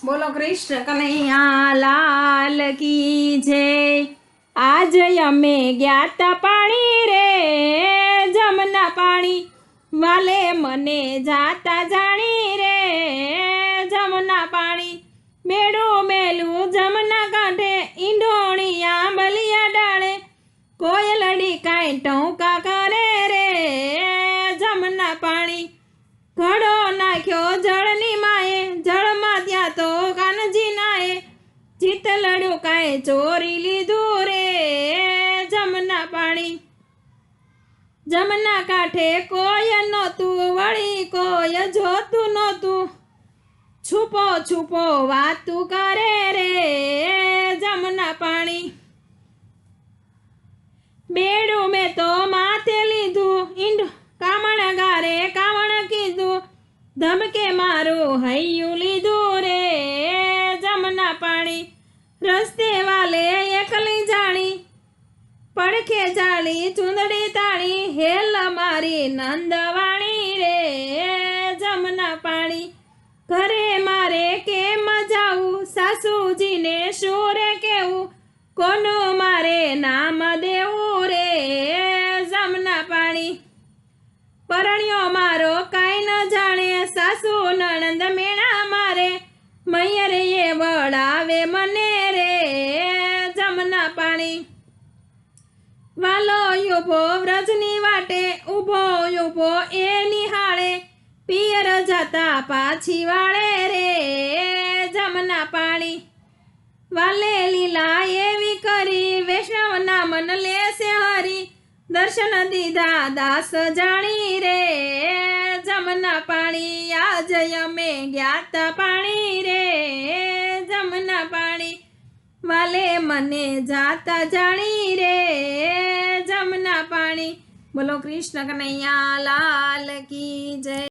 બોલો કૃષ્ણ કનૈયા લાલ કી જય। આજ અમે ગયા તા પાણી રે જમના પાણી, વાલે મને જાતા જાણી રે જમના પાણી। બેડું મેલું જમના કાંઠે, ઈંડોણિયા બલિયા ડાળે, કોયલડી કાંઈ ટોંકા કરે રે જમના પાણી। ઘડો નાખ્યો જળની માએ, જળમાં ત્યાં તો કાનજી નાએ, ચિતલડું કાંઈ ચોરી લીધું રે જમના પાણી। જમના કાંઠે કોઈ નહોતું, વળી કોઈ જોતું નહોતું, છુપો છુપો વાતું કરે રે જમના પાણી। બેડું મેં તો માથે લીધું, ઈંડ કામણ ગારે કામણ કીધું, ધમકે મારું હૈયું લીધું રે જમના પાણી। રસ્તે વાલે એકલી જાણી, પડખે ચાલી ચૂંદડી તાળી, હેલ મારી નંદવાણી રે જમના પાણી। ઘરે મારે કેમ જાવું, સાસુજીને શું રે કેવું, કોનું મારે નામ દેવું રે જમના પાણી। પરણ્યો મારો કાંઈ ન જાણે, સાસુ નણંદ મેણા મારે, મૈયર એ વળાવે મને રે જમના પાણી। વાલો યુભો વ્રજની વાટે, ઊભો યુભો એ નિહાળે, પિયર જતા પાછી વાળે રે જમના પાણી। વાલે લીલા એવી કરી, વૈષ્ણવના મન લેશે હરી, દર્શન દીધા દાસ જાણી રે જમના પાણી। આજ અમે ગયા તા પાણી રે જમના પાણી, વાલે મને જાતા જાણી રે જમના પાણી। બોલો કૃષ્ણ કનૈયા લાલ કી જય।